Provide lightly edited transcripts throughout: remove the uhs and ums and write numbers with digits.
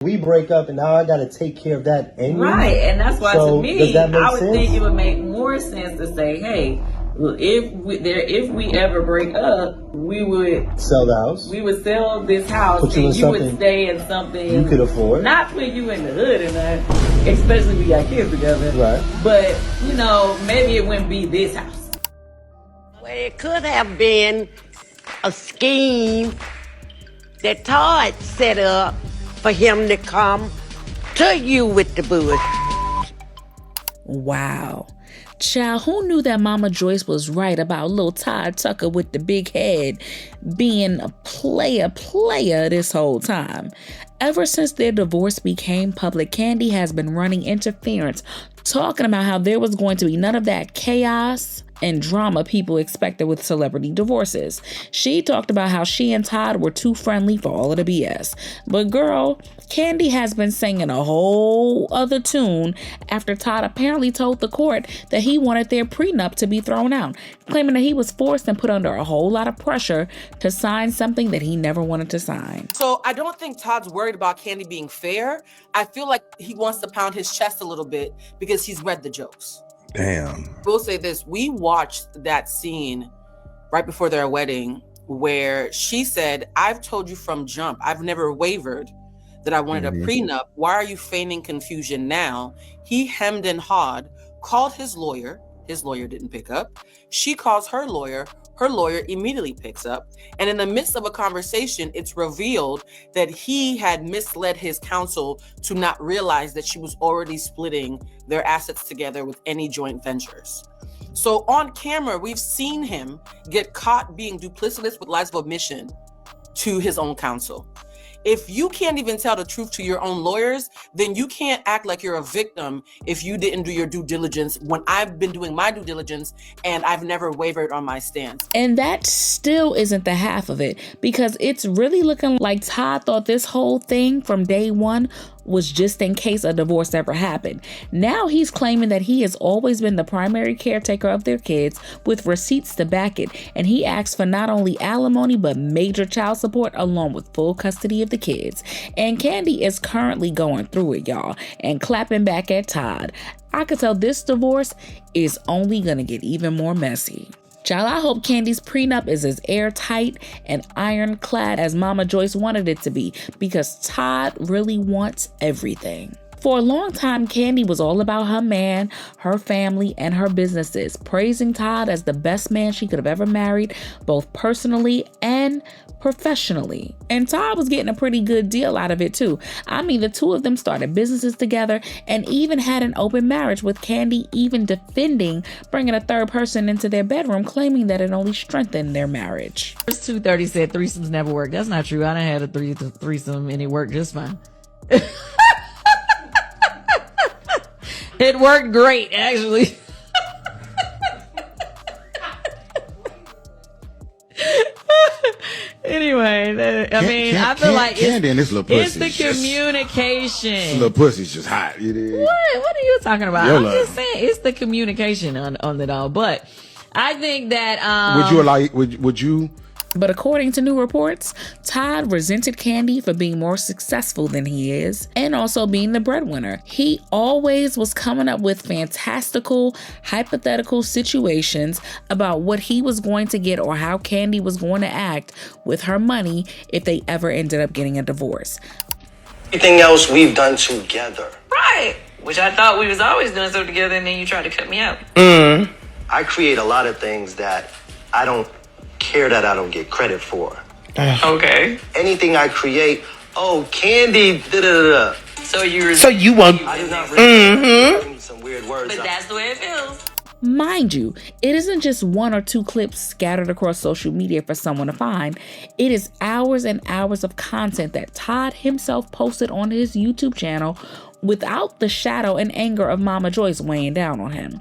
We break up and now I gotta take care of that anyway. Right, and that's why So, to me, does that make I would sense? think it would make more sense to say, hey, if we ever break up, we would Sell the house. We would sell this house, Put you and in you would something stay in something you could afford. Not put you in the hood and that, especially if we got kids together. Right. But maybe it wouldn't be this house. Well, it could have been a scheme that Todd set up for him to come to you with the bush. Wow. Child, who knew that Mama Joyce was right about little Todd Tucker with the big head being a player this whole time? Ever since their divorce became public, Kandi has been running interference, talking about how there was going to be none of that chaos and drama people expected with celebrity divorces. She talked about how she and Todd were too friendly for all of the BS. But girl, Kandi has been singing a whole other tune after Todd apparently told the court that he wanted their prenup to be thrown out, claiming that he was forced and put under a whole lot of pressure to sign something that he never wanted to sign. So I don't think Todd's worried about Kandi being fair. I feel like he wants to pound his chest a little bit because he's read the jokes. Damn. We'll say this. We watched that scene right before their wedding where she said, I've told you from jump, I've never wavered that I wanted a prenup. Why are you feigning confusion now? He hemmed and hawed, called his lawyer. His lawyer didn't pick up. She calls her lawyer. Her lawyer immediately picks up. And in the midst of a conversation, it's revealed that he had misled his counsel to not realize that she was already splitting their assets together with any joint ventures. So on camera, we've seen him get caught being duplicitous with lies of omission to his own counsel. If you can't even tell the truth to your own lawyers, then you can't act like you're a victim if you didn't do your due diligence when I've been doing my due diligence and I've never wavered on my stance. And that still isn't the half of it, because it's really looking like Todd thought this whole thing from day one was just in case a divorce ever happened. Now he's claiming that he has always been the primary caretaker of their kids with receipts to back it, and he asks for not only alimony but major child support along with full custody of the kids. And Kandi is currently going through it, y'all, and clapping back at Todd. I could tell this divorce is only gonna get even more messy. Child, I hope Kandi's prenup is as airtight and ironclad as Mama Joyce wanted it to be, because Todd really wants everything. For a long time, Kandi was all about her man, her family, and her businesses, praising Todd as the best man she could have ever married, both personally and professionally. And Todd was getting a pretty good deal out of it too. I mean, the two of them started businesses together and even had an open marriage, with Kandi even defending bringing a third person into their bedroom, claiming that it only strengthened their marriage. 230 said threesomes never work. That's not true. I done had a threesome and it worked just fine. It worked great, actually. Anyway, I feel like Kandi and this little pussy. it's the communication. This little pussy's just hot. You dig? What are you talking about? Your I'm love. just saying it's the communication on it all. But I think that Would you? But according to new reports, Todd resented Kandi for being more successful than he is and also being the breadwinner. He always was coming up with fantastical, hypothetical situations about what he was going to get or how Kandi was going to act with her money if they ever ended up getting a divorce. Everything else we've done together. Right. Which I thought we was always doing so together, and then you tried to cut me out. I create a lot of things that I don't care that I don't get credit for. Okay. Anything I create, Kandi, da-da-da-da. So you want... I do not really some weird words. But that's the way it feels. Mind you, it isn't just one or two clips scattered across social media for someone to find. It is hours and hours of content that Todd himself posted on his YouTube channel without the shadow and anger of Mama Joyce weighing down on him.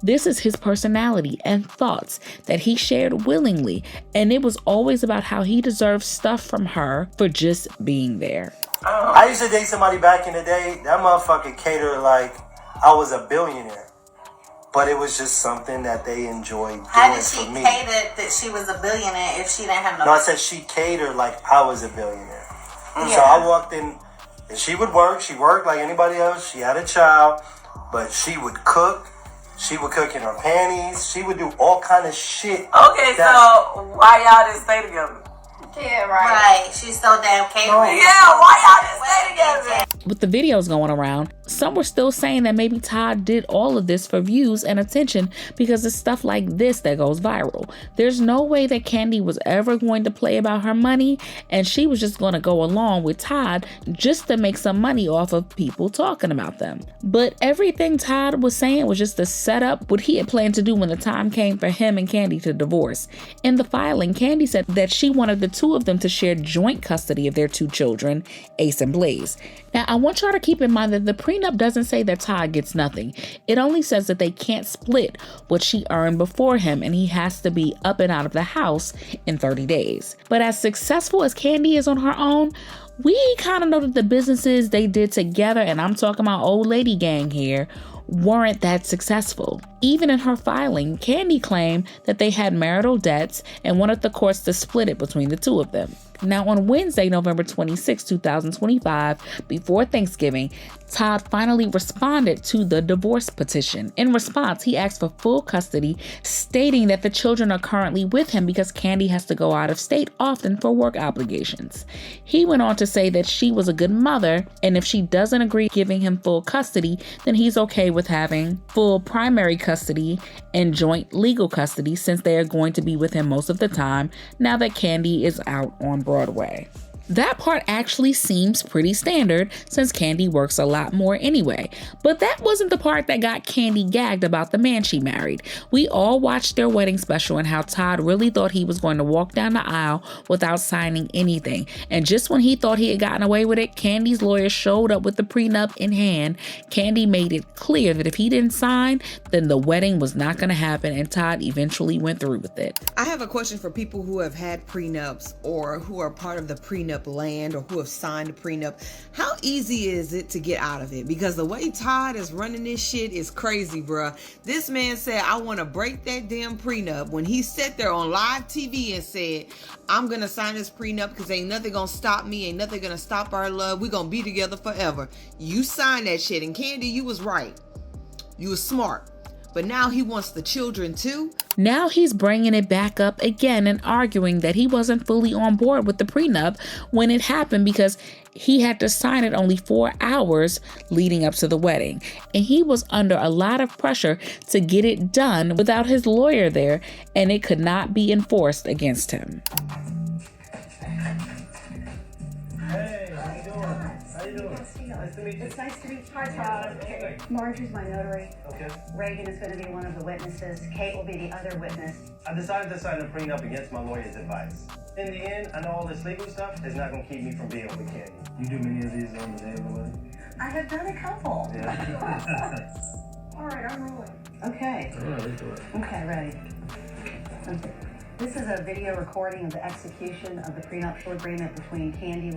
This is his personality and thoughts that he shared willingly, and it was always about how he deserved stuff from her for just being there. I used to date somebody back in the day. That motherfucker catered like I was a billionaire. But it was just something that they enjoyed doing for me. How did she cater that she was a billionaire if she didn't have no... No, I said she catered like I was a billionaire. Yeah. So I walked in, And she would work. She worked like anybody else. She had a child, but she would cook. She would cook in her panties. She would do all kind of shit. Okay, so why y'all didn't stay together? Yeah, right. She's so damn capable. Yeah, why y'all didn't stay together? With the videos going around, some were still saying that maybe Todd did all of this for views and attention because it's stuff like this that goes viral. There's no way that Kandi was ever going to play about her money, and she was just going to go along with Todd just to make some money off of people talking about them. But everything Todd was saying was just to set up what he had planned to do when the time came for him and Kandi to divorce. In the filing, Kandi said that she wanted the two of them to share joint custody of their two children, Ace and Blaze. Now, I want y'all to keep in mind that the prenup doesn't say that Todd gets nothing. It only says that they can't split what she earned before him, and he has to be up and out of the house in 30 days. But as successful as Kandi is on her own, we kind of know that the businesses they did together, and I'm talking about old lady gang here, weren't that successful. Even in her filing, Kandi claimed that they had marital debts and wanted the courts to split it between the two of them. Now, on Wednesday, November 26, 2025, before Thanksgiving, Todd finally responded to the divorce petition. In response, he asked for full custody, stating that the children are currently with him because Kandi has to go out of state often for work obligations. He went on to say that she was a good mother, and if she doesn't agree giving him full custody, then he's okay with having full primary custody and joint legal custody since they are going to be with him most of the time now that Kandi is out on Broadway. That part actually seems pretty standard since Kandi works a lot more anyway. But that wasn't the part that got Kandi gagged about the man she married. We all watched their wedding special and how Todd really thought he was going to walk down the aisle without signing anything. And just when he thought he had gotten away with it, Kandi's lawyer showed up with the prenup in hand. Kandi made it clear that if he didn't sign, then the wedding was not going to happen, and Todd eventually went through with it. I have a question for people who have had prenups or who are part of the prenup land or who have signed a prenup. How easy is it to get out of it? Because the way Todd is running this shit is crazy, bruh. This man said, I want to break that damn prenup when he sat there on live TV and said, I'm going to sign this prenup because ain't nothing going to stop me. Ain't nothing going to stop our love. We're going to be together forever. You signed that shit. And Kandi, you was right. You was smart. But now he wants the children too? Now he's bringing it back up again and arguing that he wasn't fully on board with the prenup when it happened because he had to sign it only 4 hours leading up to the wedding. And he was under a lot of pressure to get it done without his lawyer there, and it could not be enforced against him. Hey, how you doing? How you doing? Nice to meet you. It's nice to meet you. Hi, Todd. Okay. Marjorie's my notary. Okay. Reagan is going to be one of the witnesses. Kate will be the other witness. I decided to sign a prenup against my lawyer's advice. In the end, I know all this legal stuff is not going to keep me from being with Kandi. You do many of these on the day of the wedding? I have done a couple. Yeah. All right, I'm rolling. Okay. All right, let's do it. Okay, ready. Okay. This is a video recording of the execution of the prenuptial agreement between Kandi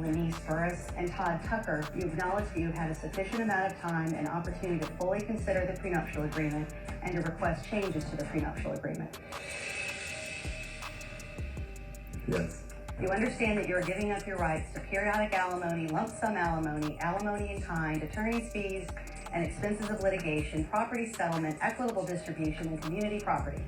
Burruss and Todd Tucker. You acknowledge that you have had a sufficient amount of time and opportunity to fully consider the prenuptial agreement and to request changes to the prenuptial agreement. Yes. You understand that you are giving up your rights to periodic alimony, lump sum alimony, alimony in kind, attorney's fees and expenses of litigation, property settlement, equitable distribution, and community property.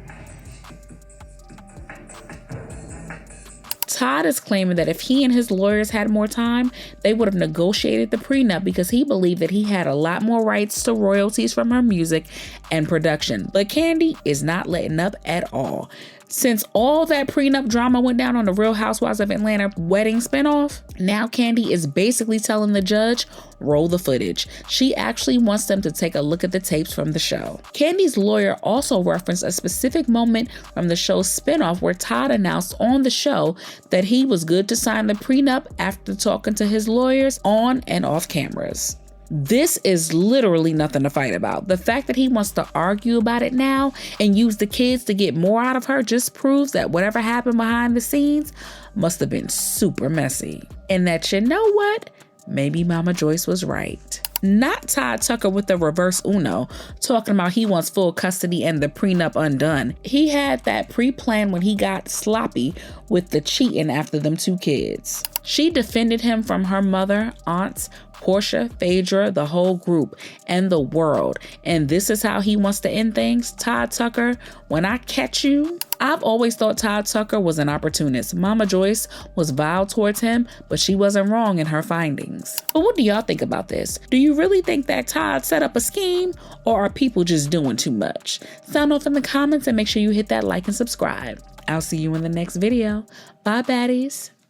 Todd is claiming that if he and his lawyers had more time, they would have negotiated the prenup because he believed that he had a lot more rights to royalties from her music and production. But Kandi is not letting up at all. Since all that prenup drama went down on the Real Housewives of Atlanta wedding spinoff, now Kandi is basically telling the judge, roll the footage. She actually wants them to take a look at the tapes from the show. Kandi's lawyer also referenced a specific moment from the show's spinoff where Todd announced on the show that he was good to sign the prenup after talking to his lawyers on and off cameras. This is literally nothing to fight about. The fact that he wants to argue about it now and use the kids to get more out of her just proves that whatever happened behind the scenes must have been super messy. And that, you know what? maybe Mama Joyce was right. Not Todd Tucker with the reverse Uno, talking about he wants full custody and the prenup undone. He had that pre-planned when he got sloppy with the cheating after them 2 kids. She defended him from her mother, aunts, Portia, Phaedra, the whole group, and the world. And this is how he wants to end things? Todd Tucker, when I catch you? I've always thought Todd Tucker was an opportunist. Mama Joyce was vile towards him, but she wasn't wrong in her findings. But what do y'all think about this? Do you really think that Todd set up a scheme, or are people just doing too much? Sound off in the comments and make sure you hit that like and subscribe. I'll see you in the next video. Bye, baddies.